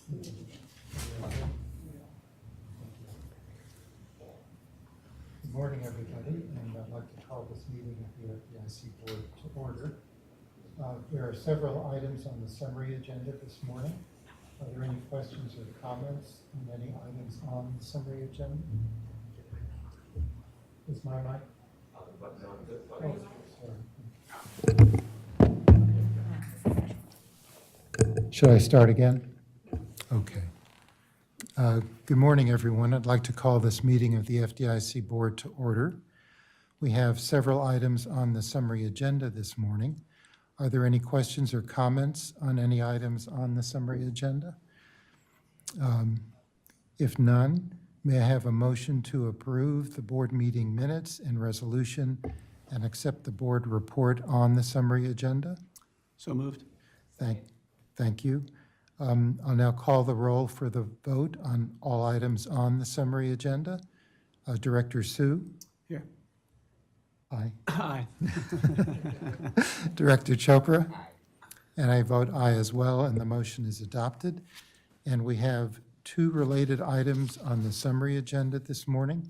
Good morning, everybody, and I'd like to call this meeting of the FDIC Board to order. There are several items on the summary agenda this morning. Are there any questions or comments on any items on the summary agenda? Is my mic? Oh, sorry. Should I start again? Okay. Good morning, everyone. I'd like to call this meeting of the FDIC Board to order. We have several items on the summary agenda this morning. Are there any questions or comments on any items on the summary agenda? If none, may I have a motion to approve the board meeting minutes and resolution and accept the board report on the summary agenda? So moved. Thank you. I'll now call the roll for the vote on all items on the summary agenda. Director Sue? Here. Aye. Aye. Director Chopra? Aye. And I vote aye as well, and the motion is adopted. And we have two related items on the summary agenda this morning.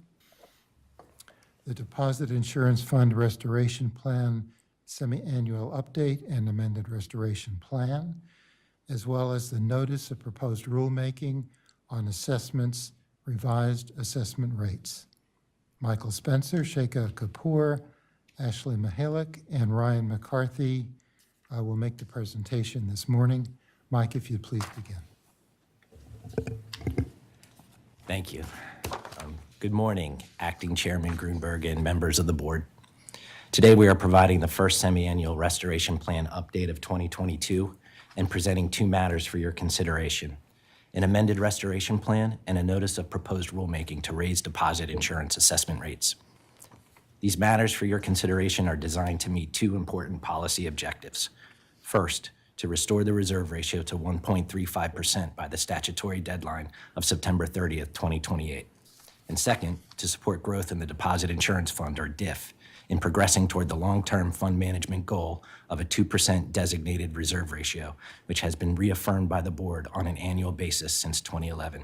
The Deposit Insurance Fund Restoration Plan Semi-Annual Update and Amended Restoration Plan, as well as the Notice of Proposed Rulemaking on Assessments, Revised Assessment Rates. Michael Spencer, Sheikha Kapoor, Ashley Mihalik, and Ryan McCarthy will make the presentation this morning. Mike, if you'd please begin. Thank you. Good morning, Acting Chairman Grunberg and members of the board. Today we are providing the first semi-annual restoration plan update of 2022 and presenting two matters for your consideration: an amended restoration plan and a notice of proposed rulemaking to raise deposit insurance assessment rates. These matters for your consideration are designed to meet two important policy objectives. First, to restore the reserve ratio to 1.35% by the statutory deadline of September 30th, 2028. And second, to support growth in the Deposit Insurance Fund, or DIF, in progressing toward the long-term fund management goal of a 2% designated reserve ratio, which has been reaffirmed by the board on an annual basis since 2011.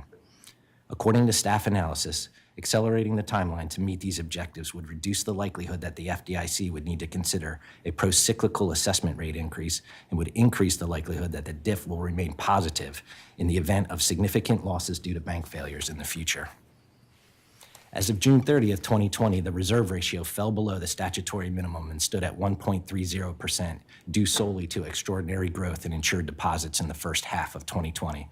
According to staff analysis, accelerating the timeline to meet these objectives would reduce the likelihood that the FDIC would need to consider a pro-cyclical assessment rate increase and would increase the likelihood that the DIF will remain positive in the event of significant losses due to bank failures in the future. As of June 30th, 2020, the reserve ratio fell below the statutory minimum and stood at 1.30%, due solely to extraordinary growth in insured deposits in the first half of 2020.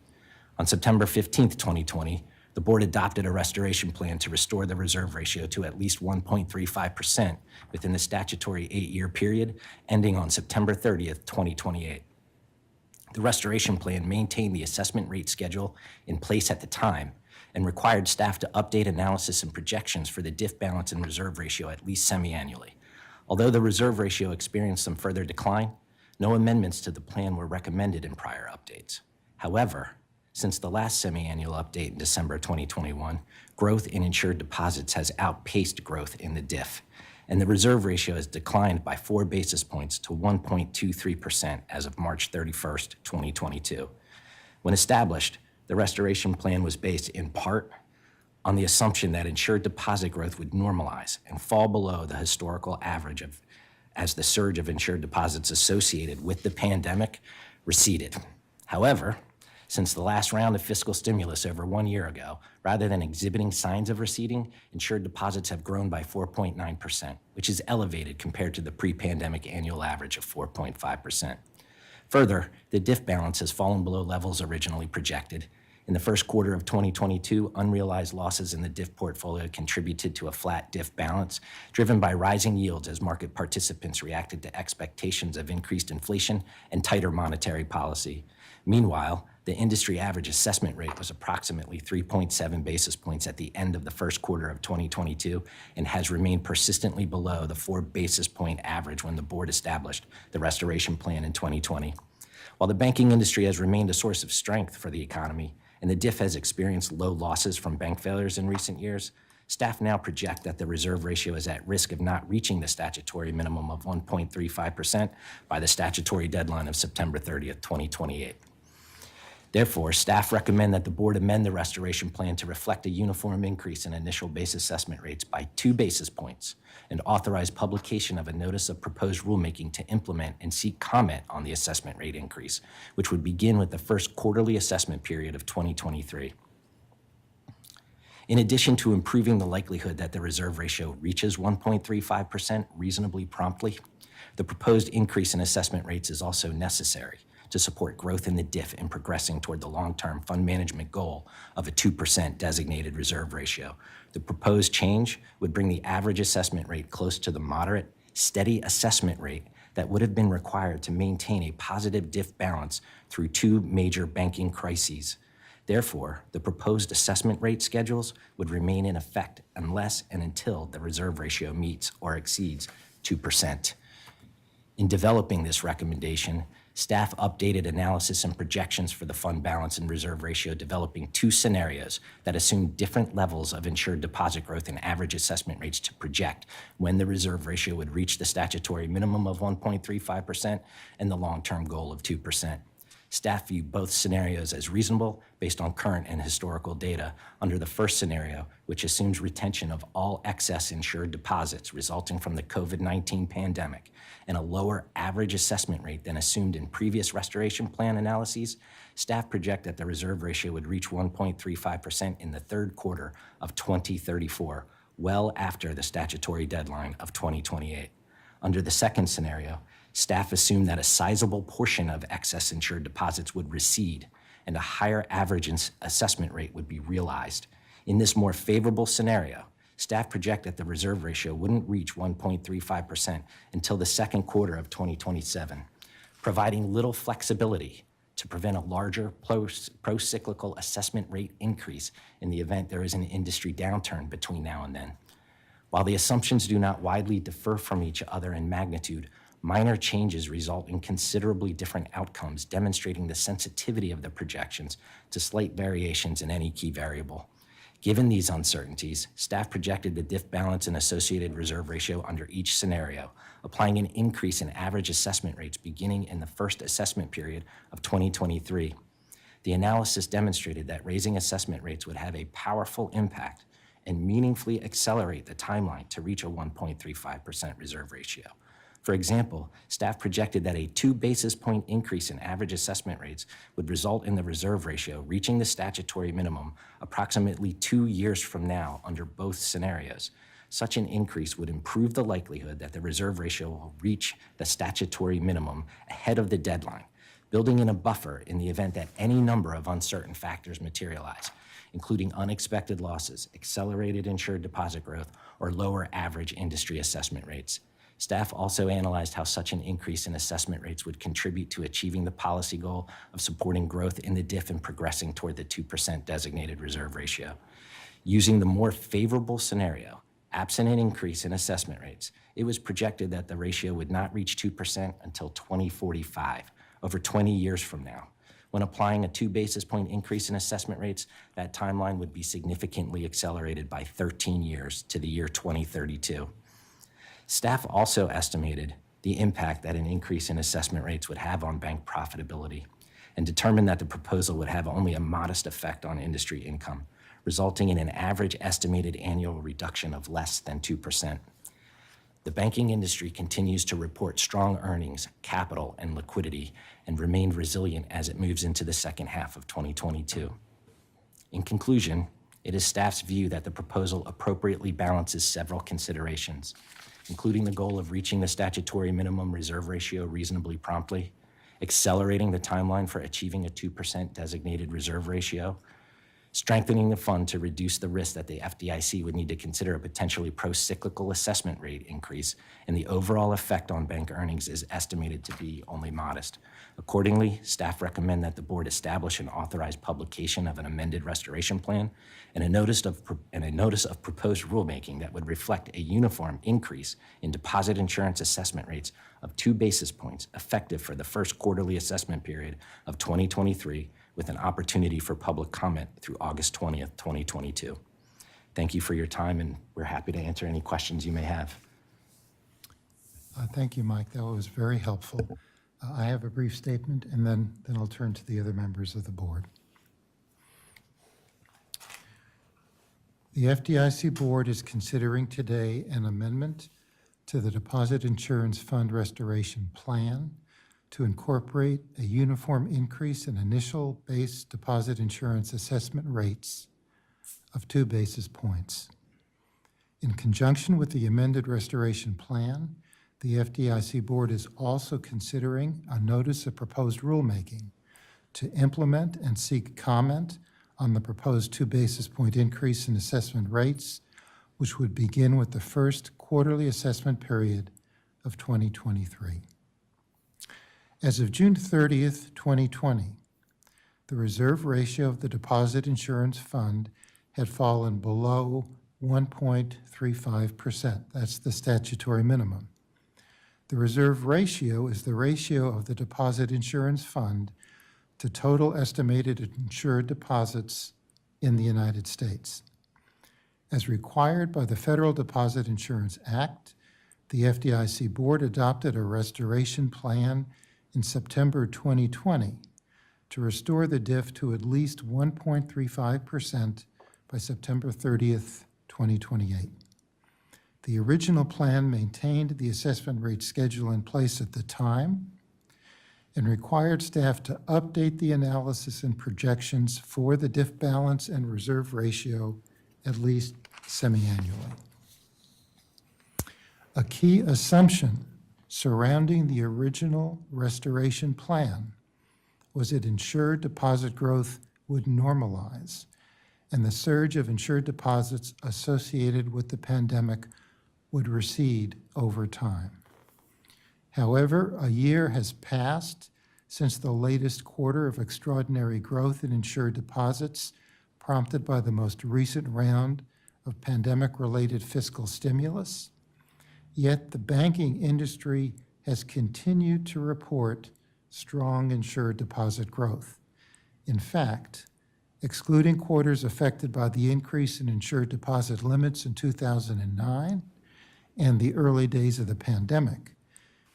On September 15th, 2020, the board adopted a restoration plan to restore the reserve ratio to at least 1.35% within the statutory 8-year period, ending on September 30th, 2028. The restoration plan maintained the assessment rate schedule in place at the time and required staff to update analysis and projections for the DIF balance and reserve ratio at least semi-annually. Although the reserve ratio experienced some further decline, no amendments to the plan were recommended in prior updates. However, since the last semi-annual update in December 2021, growth in insured deposits has outpaced growth in the DIF, and the reserve ratio has declined by 4 basis points to 1.23% as of March 31st, 2022. When established, the restoration plan was based in part on the assumption that insured deposit growth would normalize and fall below the historical average as the surge of insured deposits associated with the pandemic receded. However, since the last round of fiscal stimulus over 1 year ago, rather than exhibiting signs of receding, insured deposits have grown by 4.9%, which is elevated compared to the pre-pandemic annual average of 4.5%. Further, the DIF balance has fallen below levels originally projected. In the first quarter of 2022, unrealized losses in the DIF portfolio contributed to a flat DIF balance, driven by rising yields as market participants reacted to expectations of increased inflation and tighter monetary policy. Meanwhile, the industry average assessment rate was approximately 3.7 basis points at the end of the first quarter of 2022 and has remained persistently below the 4 basis point average when the board established the restoration plan in 2020. While the banking industry has remained a source of strength for the economy and the DIF has experienced low losses from bank failures in recent years, staff now project that the reserve ratio is at risk of not reaching the statutory minimum of 1.35% by the statutory deadline of September 30th, 2028. Therefore, staff recommend that the board amend the restoration plan to reflect a uniform increase in initial base assessment rates by 2 basis points and authorize publication of a notice of proposed rulemaking to implement and seek comment on the assessment rate increase, which would begin with the first quarterly assessment period of 2023. In addition to improving the likelihood that the reserve ratio reaches 1.35% reasonably promptly, the proposed increase in assessment rates is also necessary to support growth in the DIF and progressing toward the long-term fund management goal of a 2% designated reserve ratio. The proposed change would bring the average assessment rate close to the moderate, steady assessment rate that would have been required to maintain a positive DIF balance through 2 major banking crises. Therefore, the proposed assessment rate schedules would remain in effect unless and until the reserve ratio meets or exceeds 2%. In developing this recommendation, staff updated analysis and projections for the fund balance and reserve ratio, developing 2 scenarios that assume different levels of insured deposit growth and average assessment rates to project when the reserve ratio would reach the statutory minimum of 1.35% and the long-term goal of 2%. Staff view both scenarios as reasonable based on current and historical data under the first scenario, which assumes retention of all excess insured deposits resulting from the COVID-19 pandemic and a lower average assessment rate than assumed in previous restoration plan analyses. Staff project that the reserve ratio would reach 1.35% in the 3rd quarter of 2034, well after the statutory deadline of 2028. Under the second scenario, staff assumed that a sizable portion of excess insured deposits would recede and a higher average assessment rate would be realized. In this more favorable scenario, staff project that the reserve ratio wouldn't reach 1.35% until the 2nd quarter of 2027, providing little flexibility to prevent a larger pro-cyclical assessment rate increase in the event there is an industry downturn between now and then. While the assumptions do not widely differ from each other in magnitude, minor changes result in considerably different outcomes, demonstrating the sensitivity of the projections to slight variations in any key variable. Given these uncertainties, staff projected the DIF balance and associated reserve ratio under each scenario, applying an increase in average assessment rates beginning in the first assessment period of 2023. The analysis demonstrated that raising assessment rates would have a powerful impact and meaningfully accelerate the timeline to reach a 1.35% reserve ratio. For example, staff projected that a 2 basis point increase in average assessment rates would result in the reserve ratio reaching the statutory minimum approximately 2 years from now under both scenarios. Such an increase would improve the likelihood that the reserve ratio will reach the statutory minimum ahead of the deadline, building in a buffer in the event that any number of uncertain factors materialize, including unexpected losses, accelerated insured deposit growth, or lower average industry assessment rates. Staff also analyzed how such an increase in assessment rates would contribute to achieving the policy goal of supporting growth in the DIF and progressing toward the 2% designated reserve ratio. Using the more favorable scenario, absent an increase in assessment rates, it was projected that the ratio would not reach 2% until 2045, over 20 years from now. When applying a 2 basis point increase in assessment rates, that timeline would be significantly accelerated by 13 years to the year 2032. Staff also estimated the impact that an increase in assessment rates would have on bank profitability and determined that the proposal would have only a modest effect on industry income, resulting in an average estimated annual reduction of less than 2%. The banking industry continues to report strong earnings, capital, and liquidity and remained resilient as it moves into the second half of 2022. In conclusion, it is staff's view that the proposal appropriately balances several considerations, including the goal of reaching the statutory minimum reserve ratio reasonably promptly, accelerating the timeline for achieving a 2% designated reserve ratio, strengthening the fund to reduce the risk that the FDIC would need to consider a potentially pro-cyclical assessment rate increase, and the overall effect on bank earnings is estimated to be only modest. Accordingly, staff recommend that the board establish and authorize publication of an amended restoration plan and a notice of proposed rulemaking that would reflect a uniform increase in deposit insurance assessment rates of 2 basis points effective for the first quarterly assessment period of 2023, with an opportunity for public comment through August 20th, 2022. Thank you for your time, and we're happy to answer any questions you may have. Thank you, Mike. That was very helpful. I have a brief statement, and then I'll turn to the other members of the board. The FDIC Board is considering today an amendment to the Deposit Insurance Fund Restoration Plan to incorporate a uniform increase in initial base deposit insurance assessment rates of 2 basis points. In conjunction with the amended restoration plan, the FDIC Board is also considering a notice of proposed rulemaking to implement and seek comment on the proposed 2 basis point increase in assessment rates, which would begin with the first quarterly assessment period of 2023. As of June 30th, 2020, the reserve ratio of the Deposit Insurance Fund had fallen below 1.35%. That's the statutory minimum. The reserve ratio is the ratio of the Deposit Insurance Fund to total estimated insured deposits in the United States. As required by the Federal Deposit Insurance Act, the FDIC Board adopted a restoration plan in September 2020 to restore the DIF to at least 1.35% by September 30th, 2028. The original plan maintained the assessment rate schedule in place at the time and required staff to update the analysis and projections for the DIF balance and reserve ratio at least semi-annually. A key assumption surrounding the original restoration plan was that insured deposit growth would normalize and the surge of insured deposits associated with the pandemic would recede over time. However, a year has passed since the latest quarter of extraordinary growth in insured deposits prompted by the most recent round of pandemic-related fiscal stimulus. Yet the banking industry has continued to report strong insured deposit growth. In fact, excluding quarters affected by the increase in insured deposit limits in 2009 and the early days of the pandemic,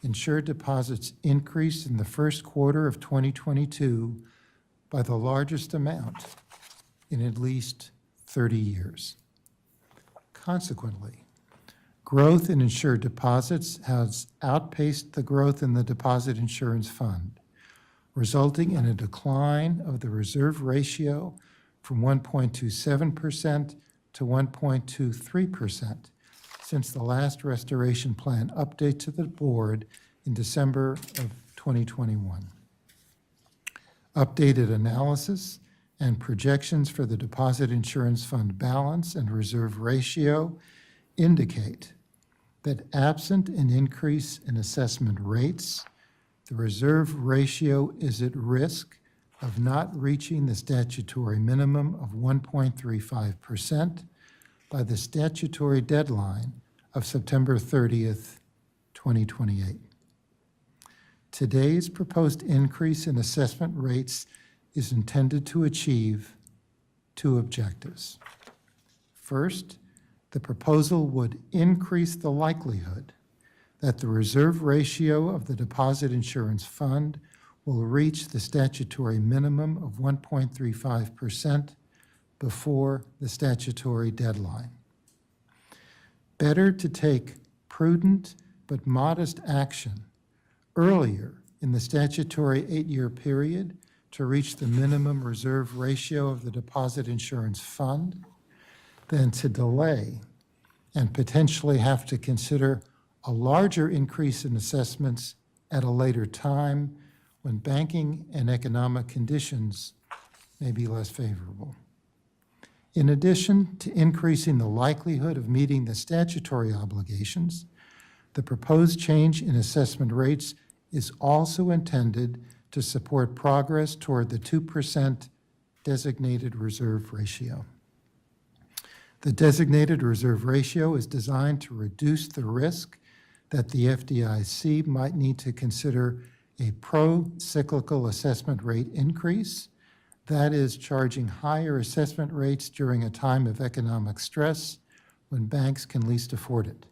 insured deposits increased in the first quarter of 2022 by the largest amount in at least 30 years. Consequently, growth in insured deposits has outpaced the growth in the Deposit Insurance Fund, resulting in a decline of the reserve ratio from 1.27% to 1.23% since the last restoration plan update to the board in December of 2021. Updated analysis and projections for the Deposit Insurance Fund balance and reserve ratio indicate that absent an increase in assessment rates, the reserve ratio is at risk of not reaching the statutory minimum of 1.35% by the statutory deadline of September 30th, 2028. Today's proposed increase in assessment rates is intended to achieve 2 objectives. First, the proposal would increase the likelihood that the reserve ratio of the Deposit Insurance Fund will reach the statutory minimum of 1.35% before the statutory deadline. Better to take prudent but modest action earlier in the statutory 8-year period to reach the minimum reserve ratio of the Deposit Insurance Fund than to delay and potentially have to consider a larger increase in assessments at a later time when banking and economic conditions may be less favorable. In addition to increasing the likelihood of meeting the statutory obligations, the proposed change in assessment rates is also intended to support progress toward the 2% designated reserve ratio. The designated reserve ratio is designed to reduce the risk that the FDIC might need to consider a pro-cyclical assessment rate increase, that is, charging higher assessment rates during a time of economic stress when banks can least afford it.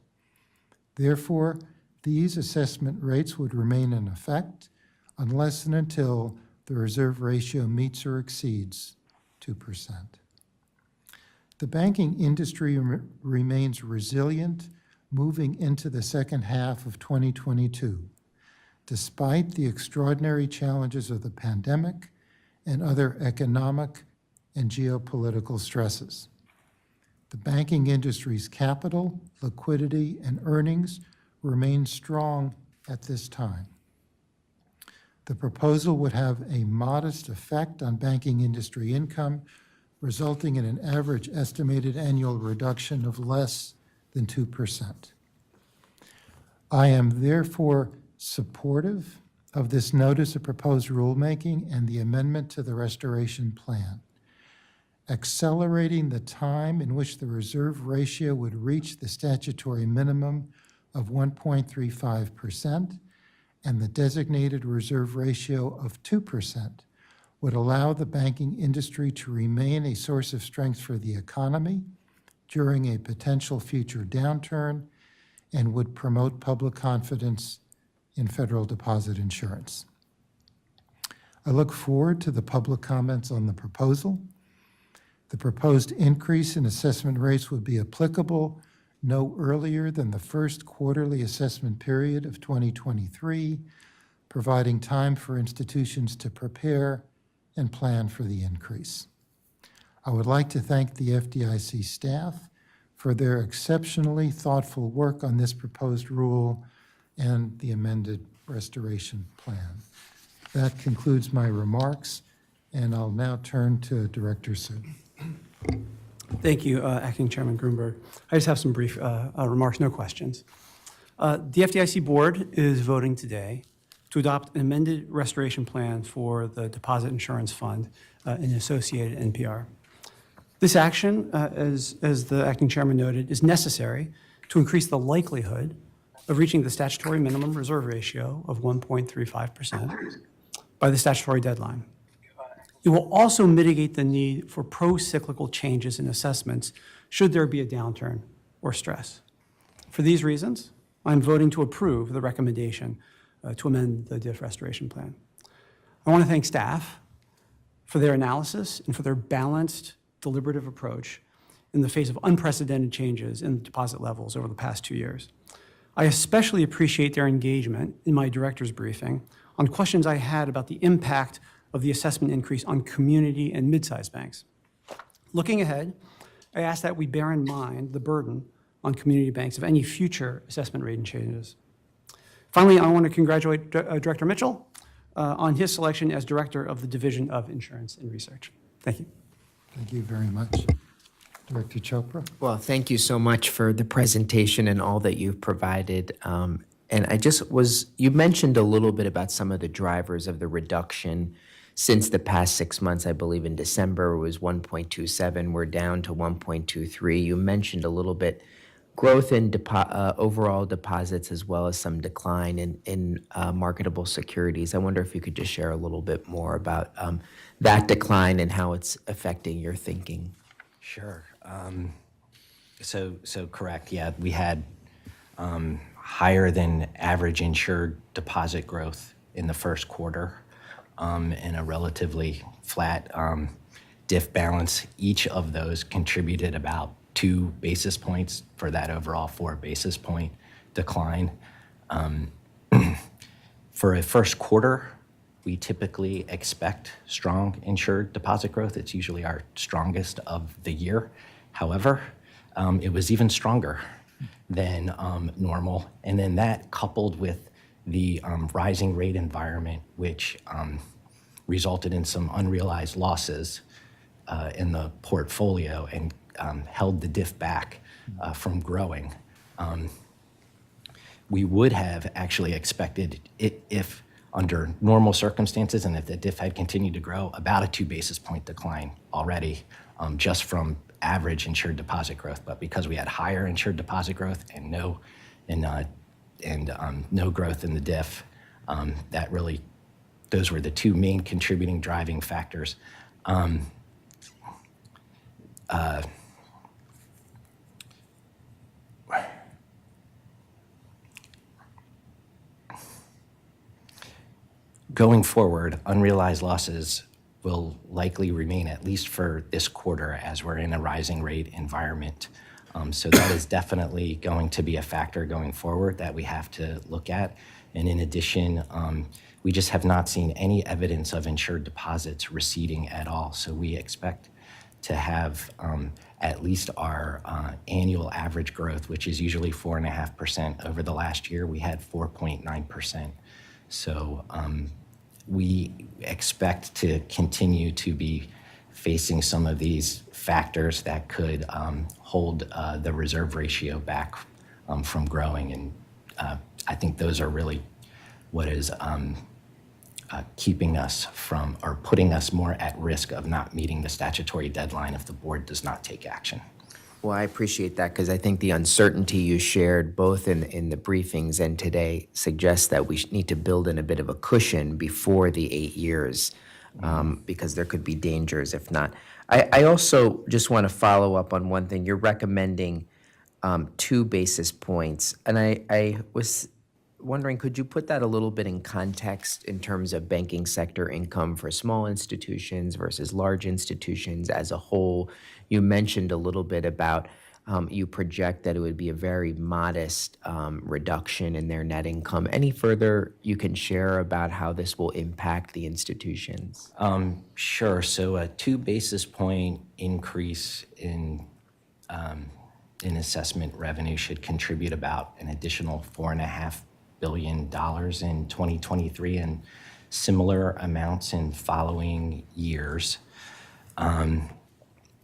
Therefore, these assessment rates would remain in effect unless and until the reserve ratio meets or exceeds 2%. The banking industry remains resilient moving into the second half of 2022, despite the extraordinary challenges of the pandemic and other economic and geopolitical stresses. The banking industry's capital, liquidity, and earnings remain strong at this time. The proposal would have a modest effect on banking industry income, resulting in an average estimated annual reduction of less than 2%. I am therefore supportive of this notice of proposed rulemaking and the amendment to the restoration plan. Accelerating the time in which the reserve ratio would reach the statutory minimum of 1.35% and the designated reserve ratio of 2% would allow the banking industry to remain a source of strength for the economy during a potential future downturn and would promote public confidence in federal deposit insurance. I look forward to the public comments on the proposal. The proposed increase in assessment rates would be applicable no earlier than the first quarterly assessment period of 2023, providing time for institutions to prepare and plan for the increase. I would like to thank the FDIC staff for their exceptionally thoughtful work on this proposed rule and the amended restoration plan. That concludes my remarks, and I'll now turn to Director Su. Thank you, Acting Chairman Grunberg. I just have some brief remarks, no questions. The FDIC Board is voting today to adopt an amended restoration plan for the Deposit Insurance Fund and associated NPR. This action, as the Acting Chairman noted, is necessary to increase the likelihood of reaching the statutory minimum reserve ratio of 1.35% by the statutory deadline. It will also mitigate the need for pro-cyclical changes in assessments should there be a downturn or stress. For these reasons, I'm voting to approve the recommendation to amend the DIF restoration plan. I want to thank staff for their analysis and for their balanced, deliberative approach in the face of unprecedented changes in deposit levels over the past 2 years. I especially appreciate their engagement in my director's briefing on questions I had about the impact of the assessment increase on community and mid-sized banks. Looking ahead, I ask that we bear in mind the burden on community banks of any future assessment rate changes. Finally, I want to congratulate Director Mitchell on his selection as Director of the Division of Insurance and Research. Thank you. Thank you very much. Director Chopra? Well, thank you so much for the presentation and all that you've provided. And you mentioned a little bit about some of the drivers of the reduction since the past 6 months. I believe in December it was 1.27. We're down to 1.23. You mentioned a little bit growth in overall deposits as well as some decline in marketable securities. I wonder if you could just share a little bit more about that decline and how it's affecting your thinking. Sure. So correct. Yeah, we had higher than average insured deposit growth in the first quarter and a relatively flat DIF balance. Each of those contributed about 2 basis points for that overall 4 basis point decline. For a first quarter, we typically expect strong insured deposit growth. It's usually our strongest of the year. However, it was even stronger than normal. And then that coupled with the rising rate environment, which resulted in some unrealized losses in the portfolio and held the DIF back from growing. We would have actually expected it if under normal circumstances and if the DIF had continued to grow, about a 2 basis point decline already just from average insured deposit growth. But because we had higher insured deposit growth and no growth in the DIF, those were the 2 main contributing driving factors. Going forward, unrealized losses will likely remain at least for this quarter as we're in a rising rate environment. So that is definitely going to be a factor going forward that we have to look at. And in addition, we just have not seen any evidence of insured deposits receding at all. So we expect to have at least our annual average growth, which is usually 4.5%. Over the last year, we had 4.9%. So we expect to continue to be facing some of these factors that could hold the reserve ratio back from growing. And I think those are really what is keeping us from, or putting us more at risk of not meeting the statutory deadline if the board does not take action. Well, I appreciate that because I think the uncertainty you shared both in the briefings and today suggests that we need to build in a bit of a cushion before the 8 years because there could be dangers if not. I also just want to follow up on one thing. You're recommending 2 basis points, and I was wondering, could you put that a little bit in context in terms of banking sector income for small institutions versus large institutions as a whole? You mentioned a little bit about you project that it would be a very modest reduction in their net income. Any further you can share about how this will impact the institutions? Sure. So a 2 basis point increase in assessment revenue should contribute about an additional $4.5 billion in 2023 and similar amounts in following years.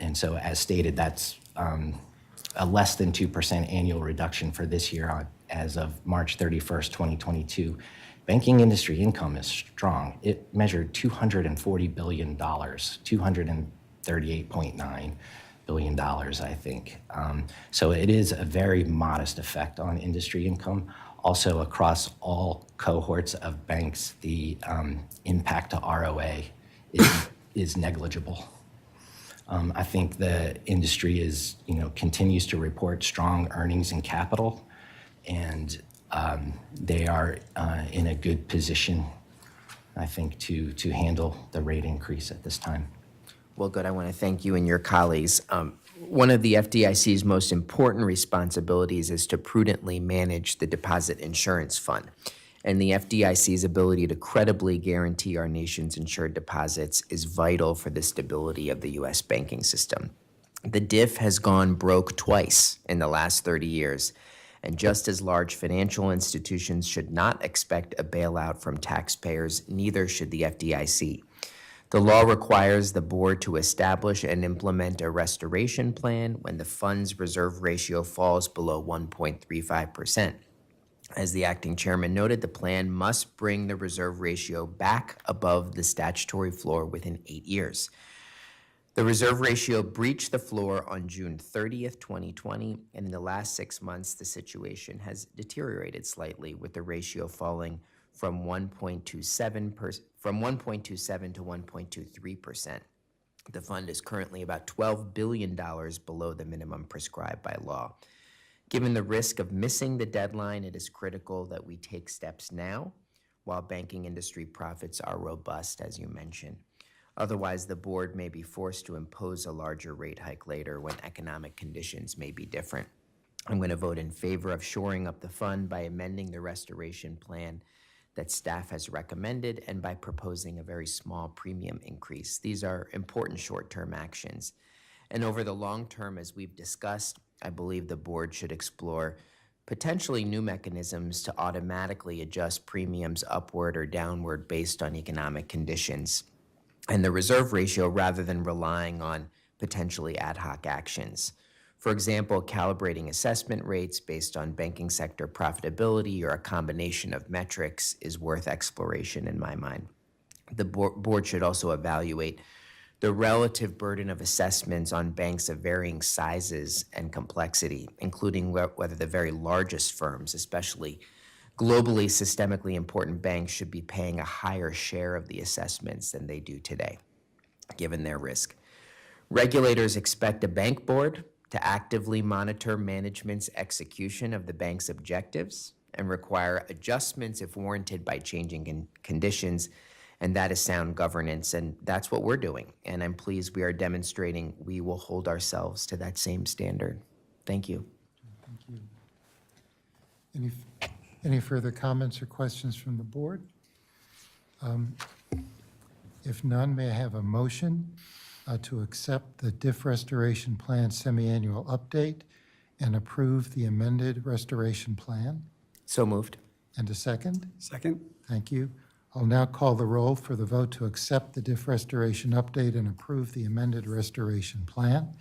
And so as stated, that's a less than 2% annual reduction for this year as of March 31st, 2022. Banking industry income is strong. It measured $240 billion, $238.9 billion, I think. So it is a very modest effect on industry income. Also, across all cohorts of banks, the impact to ROA is negligible. I think the industry is, continues to report strong earnings and capital, and they are in a good position, I think, to handle the rate increase at this time. Well, good. I want to thank you and your colleagues. One of the FDIC's most important responsibilities is to prudently manage the Deposit Insurance Fund. And the FDIC's ability to credibly guarantee our nation's insured deposits is vital for the stability of the U.S. banking system. The DIF has gone broke twice in the last 30 years. And just as large financial institutions should not expect a bailout from taxpayers, neither should the FDIC. The law requires the board to establish and implement a restoration plan when the fund's reserve ratio falls below 1.35%. As the acting chairman noted, the plan must bring the reserve ratio back above the statutory floor within 8 years. The reserve ratio breached the floor on June 30th, 2020, and in the last 6 months, the situation has deteriorated slightly, with the ratio falling from 1.27 to 1.23%. The fund is currently about $12 billion below the minimum prescribed by law. Given the risk of missing the deadline, it is critical that we take steps now while banking industry profits are robust, as you mentioned. Otherwise, the board may be forced to impose a larger rate hike later when economic conditions may be different. I'm going to vote in favor of shoring up the fund by amending the restoration plan that staff has recommended and by proposing a very small premium increase. These are important short-term actions. And over the long term, as we've discussed, I believe the board should explore potentially new mechanisms to automatically adjust premiums upward or downward based on economic conditions and the reserve ratio rather than relying on potentially ad hoc actions. For example, calibrating assessment rates based on banking sector profitability or a combination of metrics is worth exploration in my mind. The board should also evaluate the relative burden of assessments on banks of varying sizes and complexity, including whether the very largest firms, especially globally systemically important banks, should be paying a higher share of the assessments than they do today, given their risk. Regulators expect a bank board to actively monitor management's execution of the bank's objectives and require adjustments if warranted by changing conditions, and that is sound governance, and that's what we're doing. And I'm pleased we are demonstrating we will hold ourselves to that same standard. Thank you. Any further comments or questions from the board? If none, may I have a motion to accept the DIF Restoration Plan Semi-Annual Update and approve the amended restoration plan? So moved. And a second? Second? Thank you. I'll now call the roll for the vote to accept the DIF Restoration Update and approve the amended restoration plan.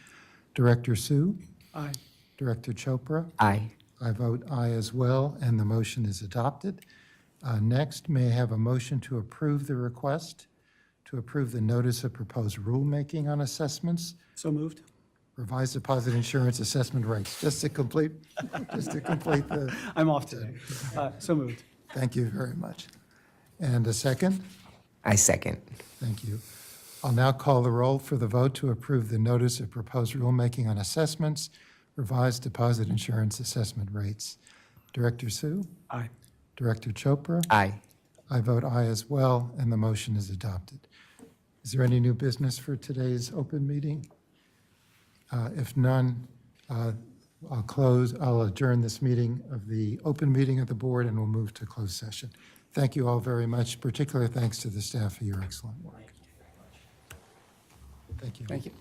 Director Sue? Aye. Director Chopra? Aye. I vote aye as well, and the motion is adopted. Next, may I have a motion to approve the request to approve the notice of proposed rulemaking on assessments, So moved? revised deposit insurance assessment rates, just to complete the, I'm off today. So moved. thank you very much. And a second? I second. Thank you. I'll now call the roll for the vote to approve the notice of proposed rulemaking on assessments, revised deposit insurance assessment rates. Director Sue? Aye. Director Chopra? Aye. I vote aye as well, and the motion is adopted. Is there any new business for today's open meeting? If none, I'll adjourn this meeting of the open meeting of the board, and we'll move to closed session. Thank you all very much. Particular thanks to the staff for your excellent work. Thank you. Thank you.